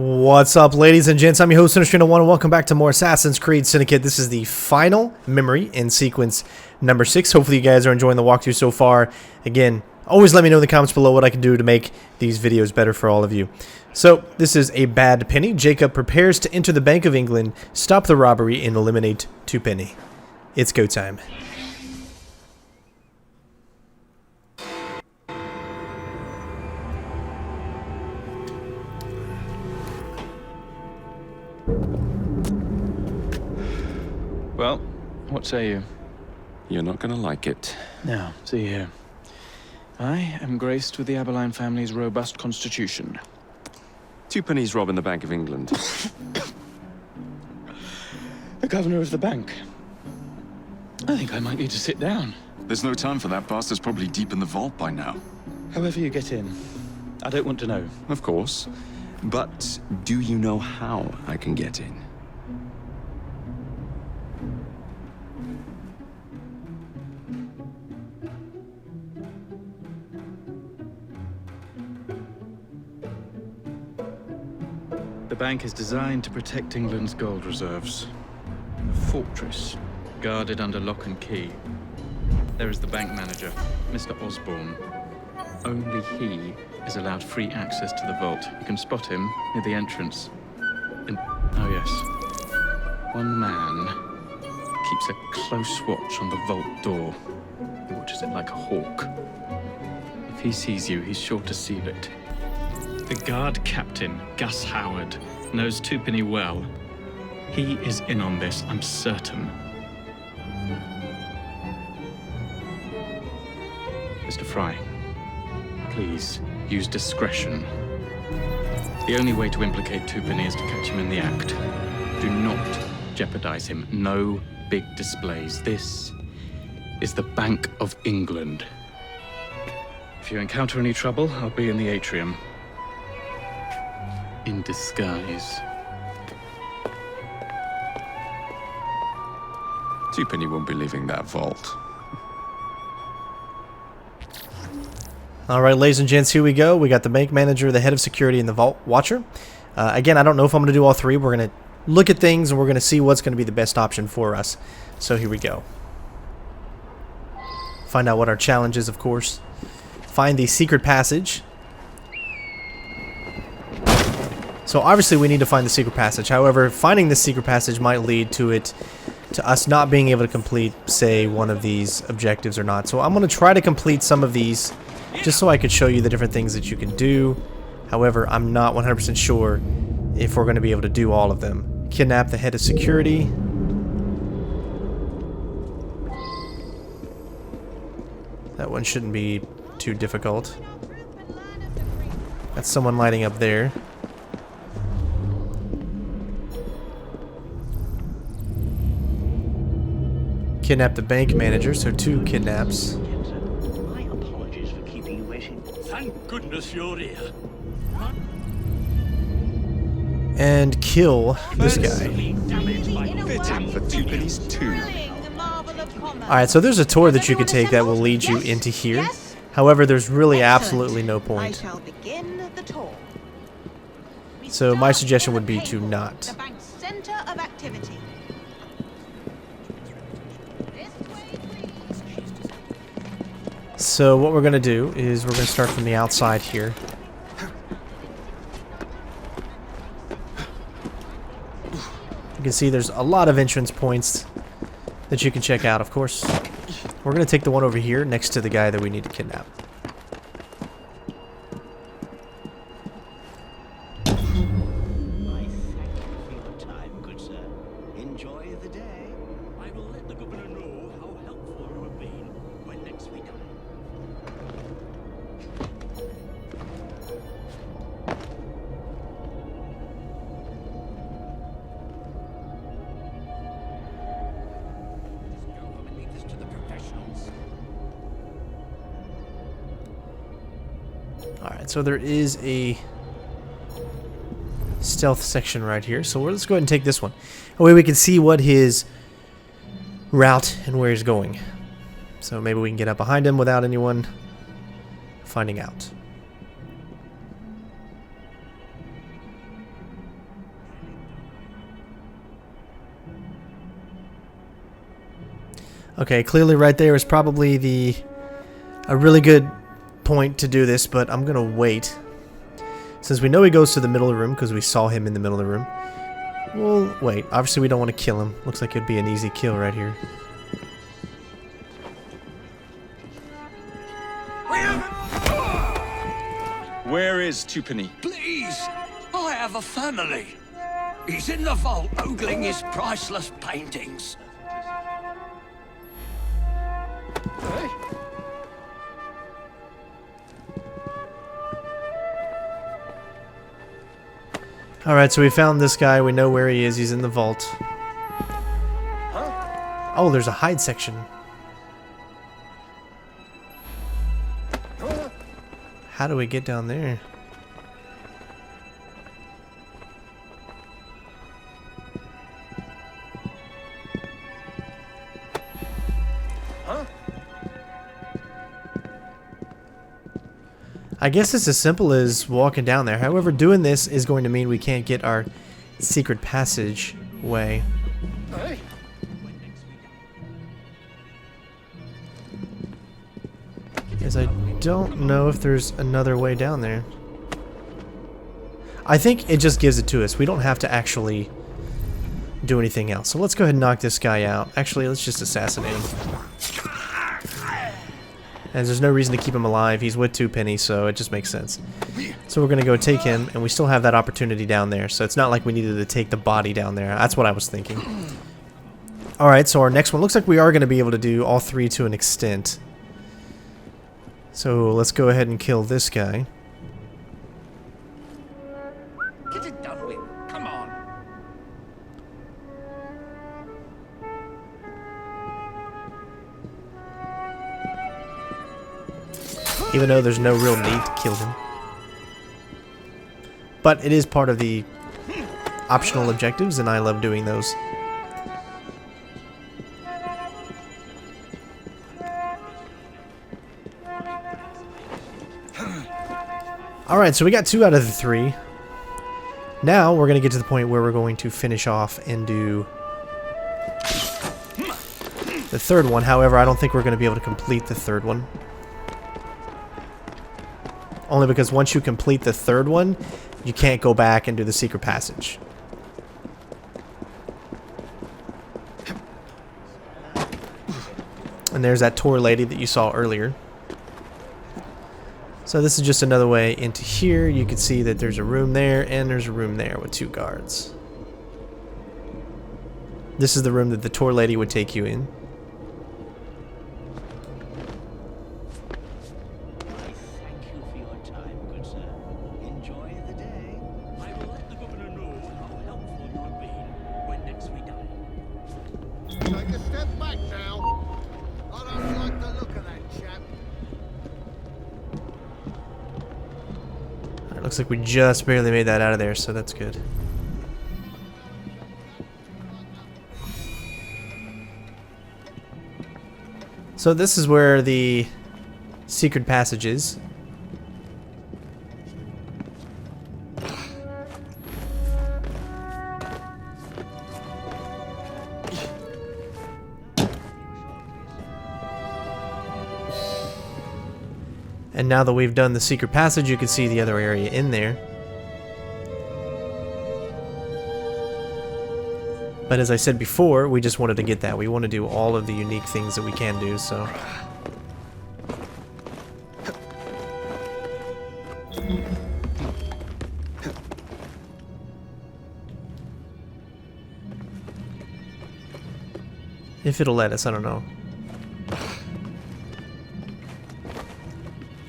What's up, ladies and gents? I'm your host, CenterStrain01, and welcome back to more Assassin's Creed Syndicate. This is the final memory in sequence number 6. Hopefully you guys are enjoying the walkthrough so far. Again, always let me know in the comments below what I can do to make these videos better for all of you. So, this is a bad penny. Jacob prepares to enter the Bank of England, stop the robbery, and eliminate two penny. It's go time. Well, what say you? You're not gonna like it. Now, see here. I am graced with the Aberline family's robust constitution. Two pennies robbing the Bank of England. The governor of the bank. I think I might need to sit down. There's no time for that. Bastard's probably deep in the vault by now. However you get in, I don't want to know. Of course. But do you know how I can get in? The bank is designed to protect England's gold reserves. A fortress, guarded under lock and key. There is the bank manager, Mr. Osborne. Only he is allowed free access to the vault. You can spot him near the entrance. Oh yes, one man keeps a close watch on the vault door. He watches it like a hawk. If he sees you, he's sure to seal it. The guard captain, Gus Howard, knows Twopenny well. He is in on this, I'm certain. Mr. Frye, please use discretion. The only way to implicate Twopenny is to catch him in the act. Do not jeopardize him. No big displays. This is the Bank of England. If you encounter any trouble, I'll be in the atrium. In disguise. Two penny won't be leaving that vault. Alright, ladies and gents, here we go. We got the bank manager, the head of security, and the vault watcher. Again, I don't know if I'm going to do all three. We're going to look at things, and we're going to see what's going to be the best option for us. So here we go. Find out what our challenge is, of course. Find the secret passage. So obviously we need to find the secret passage. However, finding the secret passage might lead to us not being able to complete, say, one of these objectives or not. So I'm going to try to complete some of these just so I could show you the different things that you can do. However, I'm not 100% sure if we're going to be able to do all of them. Kidnap the head of security. That one shouldn't be too difficult. That's someone lighting up there. Kidnap the bank manager, so 2 kidnaps. My apologies for keeping you waiting. Thank goodness you're here. And kill this guy. Fitting for two pennies too. Alright, so there's a tour that you could take that will lead you into here. However, there's really absolutely no point. So my suggestion would be to not. So what we're going to do is we're going to start from the outside here. You can see there's a lot of entrance points that you can check out, of course. We're going to take the one over here next to the guy that we need to kidnap. I thank you for your time, good sir. Enjoy the day. I will let the governor know how helpful you have been when next we come. Alright, so there is a stealth section right here. So let's go ahead and take this one. That way we can see what his route and where he's going. So maybe we can get up behind him without anyone finding out. Okay, clearly right there is probably a really good point to do this, but I'm gonna wait. Since we know he goes to the middle of the room because we saw him in the middle of the room, we'll wait. Obviously we don't want to kill him. Looks like it'd be an easy kill right here. Where is Tupani? Please, I have a family. He's in the vault ogling his priceless paintings. Alright, so we found this guy. We know where he is. He's in the vault. Oh, there's a hide section. How do we get down there? I guess it's as simple as walking down there. However, doing this is going to mean we can't get our secret passage way. Because I don't know if there's another way down there. I think it just gives it to us. We don't have to actually do anything else. So let's go ahead and knock this guy out. Actually, let's just assassinate him. And there's no reason to keep him alive. He's with Tupani, so it just makes sense. So we're going to go take him, and we still have that opportunity down there. So it's not like we needed to take the body down there. That's what I was thinking. Alright, so our next one. Looks like we are going to be able to do all three to an extent. So let's go ahead and kill this guy. Get it done with. Come on. Even though there's no real need to kill him. But it is part of the optional objectives, and I love doing those. Alright, so we got 2 out of the 3. Now we're going to get to the point where we're going to finish off and do the third one. However, I don't think we're going to be able to complete the third one. Only because once you complete the third one, you can't go back and do the secret passage. And there's that tour lady that you saw earlier. So this is just another way into here. You can see that there's a room there and there's a room there with 2 guards. This is the room that the tour lady would take you in. I thank you for your time, good sir. Enjoy the day. I will let the governor know how helpful you have been when next we dine. Take a step back now. I don't like the look of that chap. It looks like we just barely made that out of there, so that's good. So this is where the secret passage is. And now that we've done the secret passage, you can see the other area in there. But as I said before, we just wanted to get that. We want to do all of the unique things that we can do, so... If it'll let us, I don't know.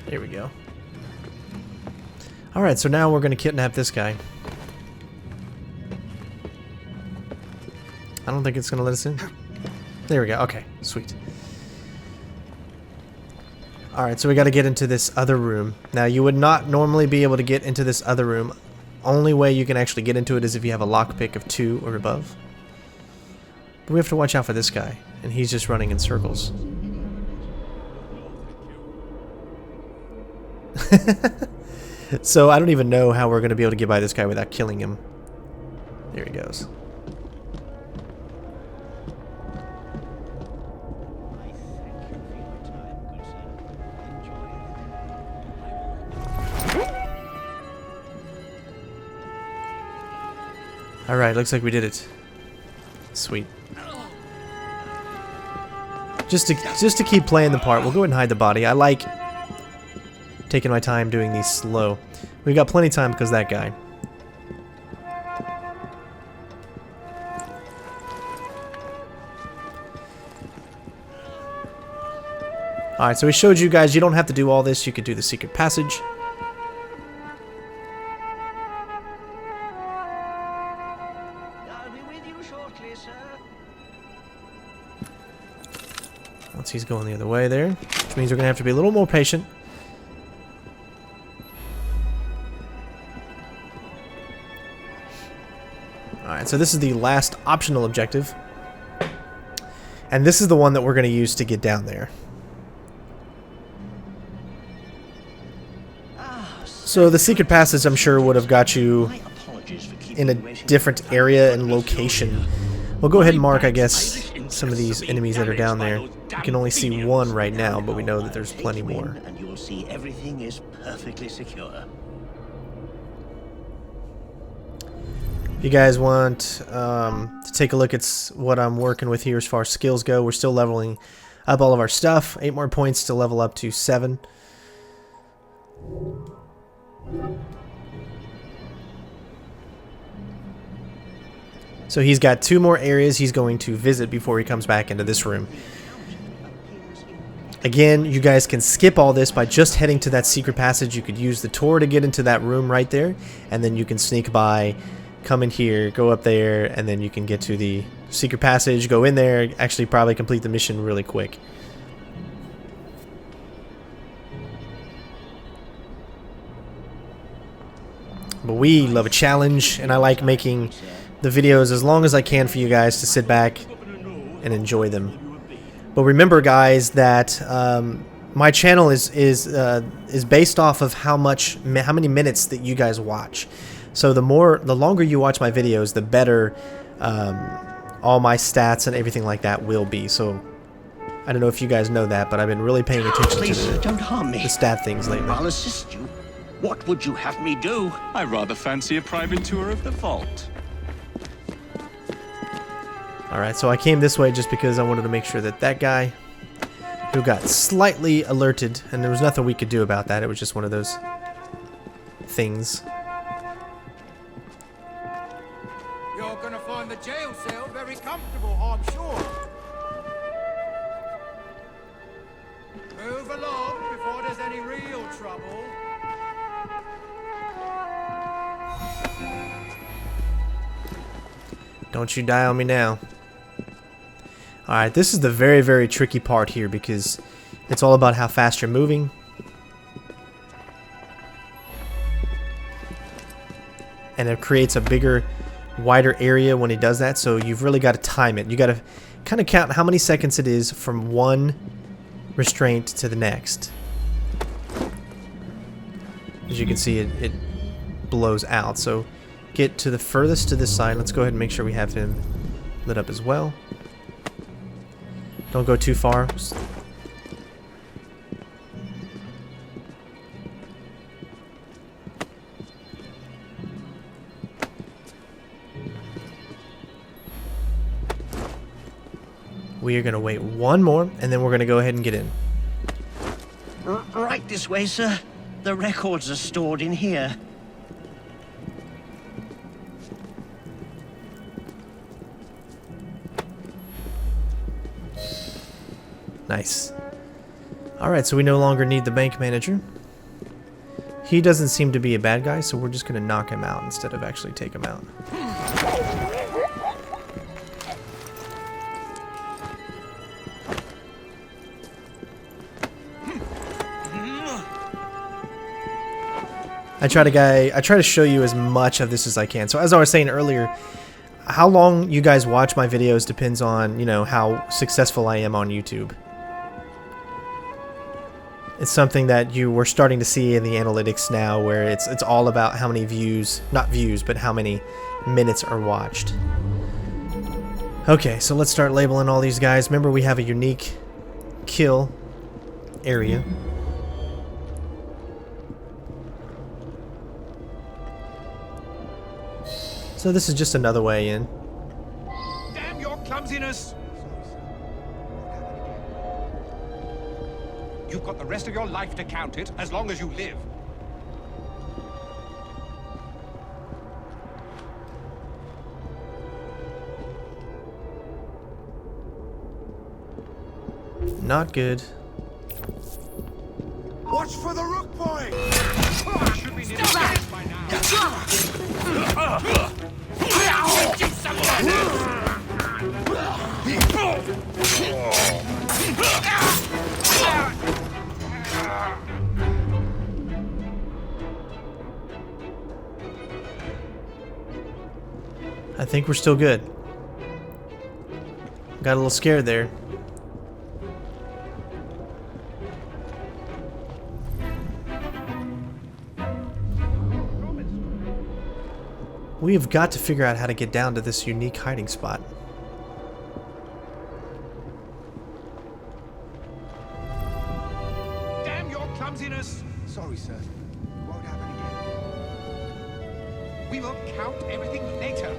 There we go. Alright, so now we're going to kidnap this guy. I don't think it's going to let us in. There we go. Okay, sweet. Alright, so we got to get into this other room. Now, you would not normally be able to get into this other room. Only way you can actually get into it is if you have a lockpick of 2 or above. But we have to watch out for this guy, and he's just running in circles. So I don't even know how we're going to be able to get by this guy without killing him. There he goes. Alright, looks like we did it. Sweet. Just to keep playing the part, we'll go ahead and hide the body. I like taking my time doing these slow. We got plenty of time because of that guy. Alright, so we showed you guys you don't have to do all this. You could do the secret passage. I'll be with you shortly, sir. Once he's going the other way there, which means we're going to have to be a little more patient. Alright, so this is the last optional objective. And this is the one that we're going to use to get down there. So the secret passage, I'm sure, would have got you My apologies for keeping in a you waiting. different area and location. We'll go ahead and mark, I guess, some of these enemies that are down there. You can only see one right now, but we know that there's plenty more. And you'll see everything is perfectly secure. If you guys want to take a look at what I'm working with here as far as skills go, we're still leveling up all of our stuff. 8 more points to level up to 7. So he's got 2 more areas he's going to visit before he comes back into this room. Again, you guys can skip all this by just heading to that secret passage. You could use the tour to get into that room right there, and then you can sneak by, come in here, go up there, and then you can get to the secret passage, go in there, actually probably complete the mission really quick. But we love a challenge, and I like making the videos as long as I can for you guys to sit back and enjoy them. But remember, guys, that my channel is based off of how many minutes that you guys watch. So the longer you watch my videos, the better all my stats and everything like that will be. So I don't know if you guys know that, but I've been really paying attention Please, to don't harm me. the stat things lately. I'll assist you. What would you have me do? I rather fancy a private tour of the vault. Alright, so I came this way just because I wanted to make sure that that guy who got slightly alerted, and there was nothing we could do about that, it was just one of those things. You're gonna find the jail cell very comfortable, I'm sure. Move along before there's any real trouble. Don't you die on me now. Alright, this is the very, very tricky part here because it's all about how fast you're moving. And it creates a bigger, wider area when he does that, so you've really got to time it. You got to kind of count how many seconds it is from one restraint to the next. As you can see, it blows out. So get to the furthest to this side. Let's go ahead and make sure we have him lit up as well. Don't go too far. We are going to wait one more, and then we're going to go ahead and get in. Right this way, sir. The records are stored in here. Nice. Alright, so we no longer need the bank manager. He doesn't seem to be a bad guy, so we're just going to knock him out instead of actually take him out. I try to show you as much of this as I can. So as I was saying earlier, how long you guys watch my videos depends on, you know, how successful I am on YouTube. It's something that we're starting to see in the analytics now, where it's all about how many views, not views, but how many minutes are watched. Okay, so let's start labeling all these guys. Remember, we have a unique kill area. So this is just another way in. Damn your clumsiness! You've got the rest of your life to count it, as long as you live. Not good. Watch for the rook point! Should be nearly finished by now. I think we're still good. Got a little scared there. We have got to figure out how to get down to this unique hiding spot. Damn your clumsiness! Sorry, sir. It won't happen again. We will count everything later.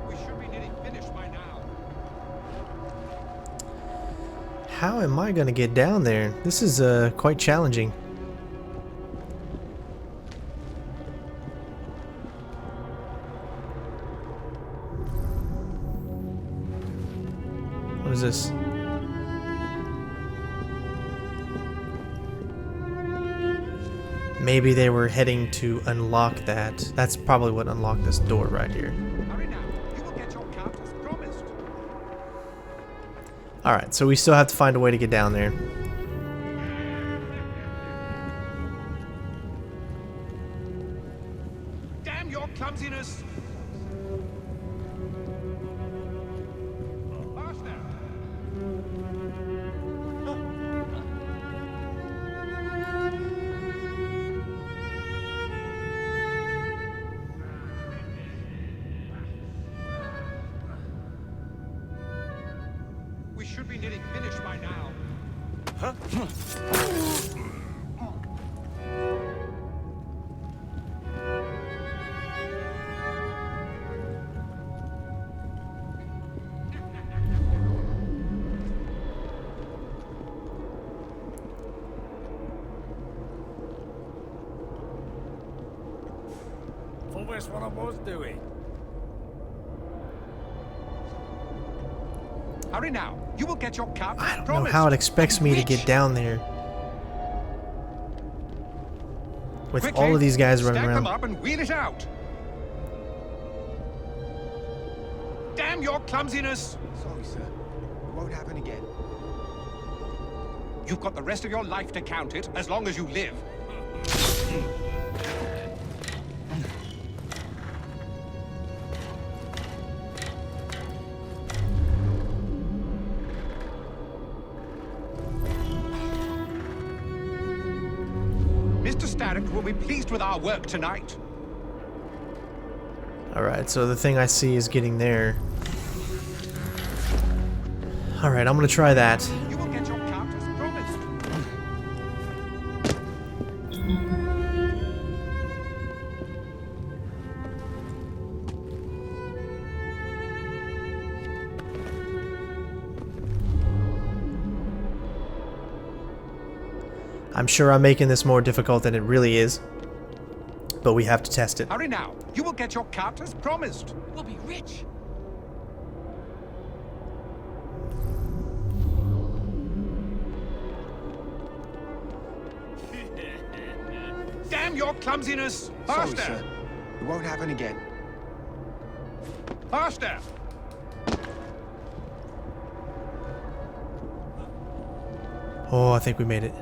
We should be nearly finished by now. How am I gonna get down there? This is quite challenging. What is this? Maybe they were heading to unlock that. That's probably what unlocked this door right here. Hurry now. You will get your count as promised. Alright, so we still have to find a way to get down there. Damn your clumsiness! Faster! We should be nearly finished by now. Thought that's what I was doing. Hurry now. You will get your count I as don't know promised. how it expects me to get Reach. down there. With Quickly, all of these guys running stack them around. up and wheel it out. Damn your clumsiness! Sorry, sir. It won't happen again. You've got the rest of your life to count it, as long as you live. Mr. Starrick will be pleased with our work tonight. Alright, so the thing I see is getting there. Alright, I'm gonna try that. You will get your count as promised. I'm sure I'm making this more difficult than it really is. But we have to test it. Hurry now. You will get your count as promised. We'll be rich. Damn your clumsiness! Faster! Sorry, sir. It won't happen again. Faster! Oh, I think we made it.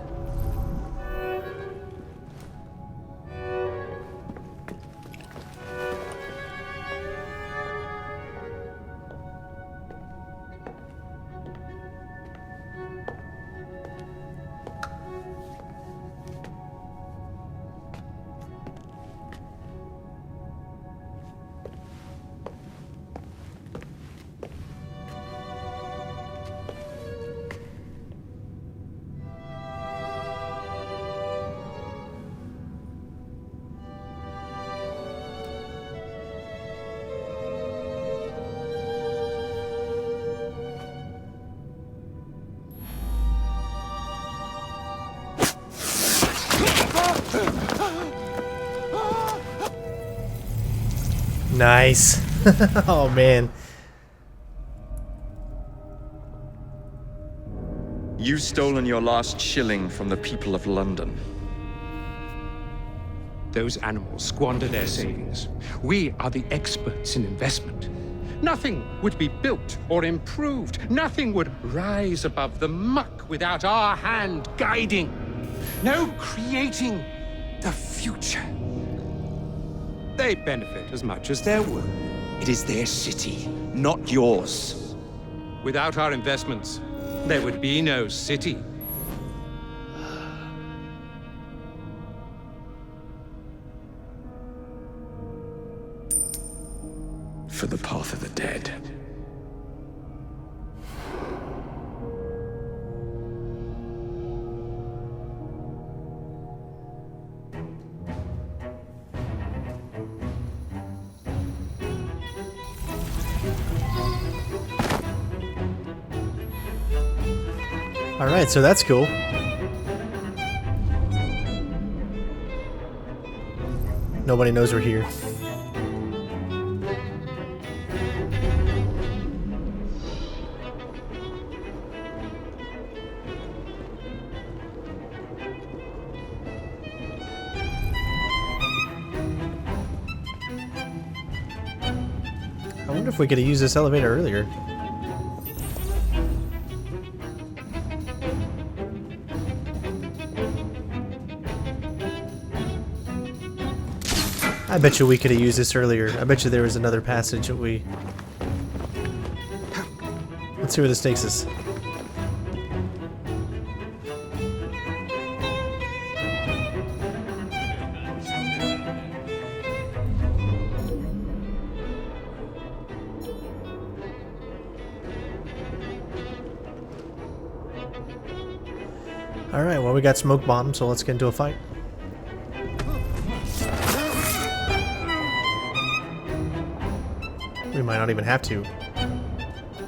Nice. Oh, man. You've stolen your last shilling from the people of London. Those animals squander their savings. We are the experts in investment. Nothing would be built or improved. Nothing would rise above the muck without our hand guiding. No creating the future. They benefit as much as their work. It is their city, not yours. Without our investments, there would be no city. For the path of the dead. Alright, so that's cool. Nobody knows we're here. I wonder if we could have used this elevator earlier. I bet you we could have used this earlier. I bet you there was another passage that we... Let's see where this takes us. Alright, well we got smoke bombs, so let's get into a fight. We might not even have to.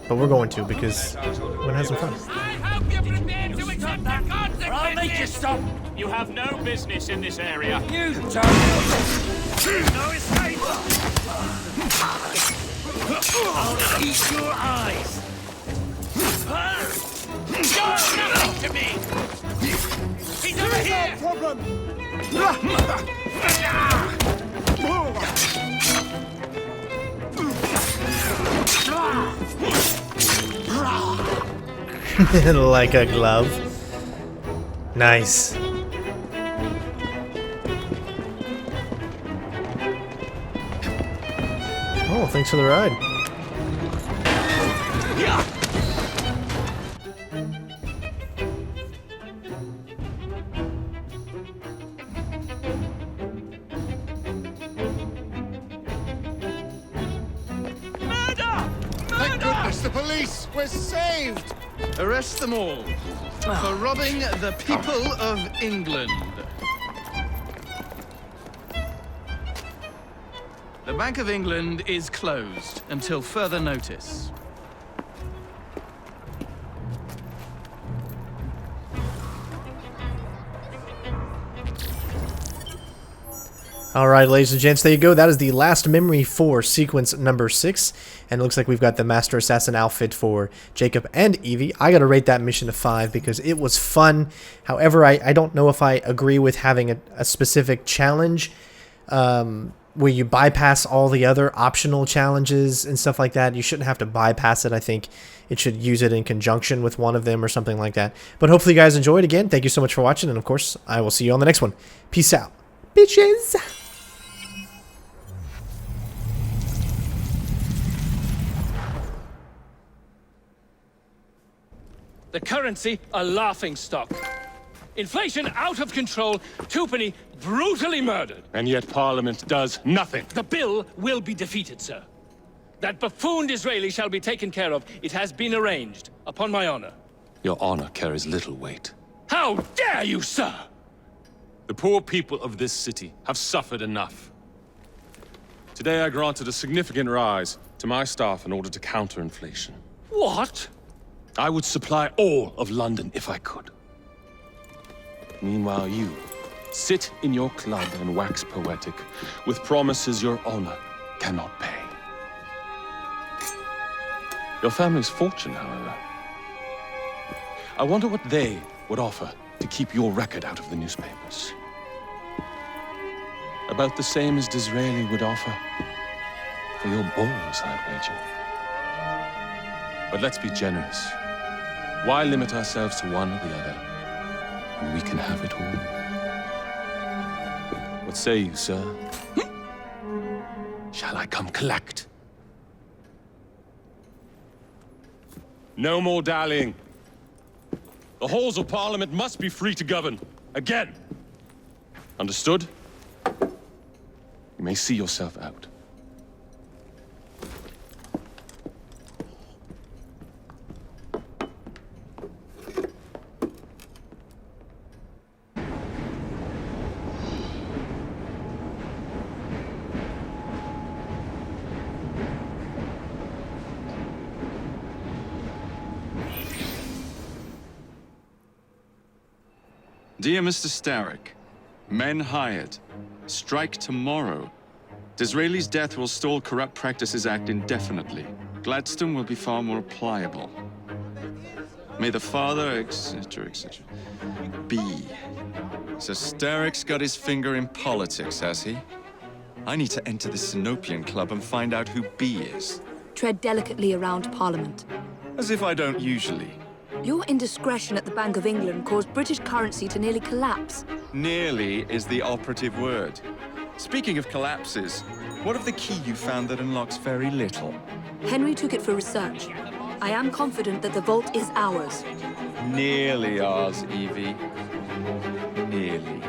But we're going to because we're gonna have some fun. I hope you're prepared to accept the consequences! I'll make you stop! You have no business in this area. You don't! No escape! I'll eat your eyes! You're nothing to me! He's over here! Like a glove. Nice. Oh, thanks for the ride. Thank goodness, the police! We're saved! Arrest them all for robbing the people of England. The Bank of England is closed until further notice. Alright, ladies and gents, there you go. That is the last memory for sequence number 6. And it looks like we've got the Master Assassin outfit for Jacob and Evie. I gotta rate that mission a 5 because it was fun. However, I don't know if I agree with having a specific challenge where you bypass all the other optional challenges and stuff like that. You shouldn't have to bypass it. I think it should use it in conjunction with one of them or something like that. But hopefully you guys enjoyed. Again, thank you so much for watching. And of course, I will see you on the next one. Peace out, bitches. The currency a laughingstock. Inflation out of control, Twopenny brutally murdered. And yet Parliament does nothing. The bill will be defeated, sir. That buffoon Disraeli shall be taken care of. It has been arranged, upon my honor. Your honor carries little weight. How dare you, sir! The poor people of this city have suffered enough. Today I granted a significant rise to my staff in order to counter inflation. What? I would supply all of London if I could. Meanwhile, you sit in your club and wax poetic with promises your honor cannot pay. Your family's fortune, however. I wonder what they would offer to keep your record out of the newspapers. About the same as Disraeli would offer for your balls, I'd wager. But let's be generous. Why limit ourselves to one or the other when we can have it all? What say you, sir? Shall I come collect? No more dallying. The halls of Parliament must be free to govern. Again. Understood? You may see yourself out. Dear Mr. Starrick, men hired. Strike tomorrow. Disraeli's death will stall Corrupt Practices Act indefinitely. Gladstone will be far more pliable. May the father, etc., etc. be. So Starrick's got his finger in politics, has he? I need to enter the Sinopian Club and find out who B is. Tread delicately around Parliament. As if I don't usually. Your indiscretion at the Bank of England caused British currency to nearly collapse. Nearly is the operative word. Speaking of collapses, what of the key you found that unlocks very little? Henry took it for research. I am confident that the vault is ours. Nearly ours, Evie. Nearly.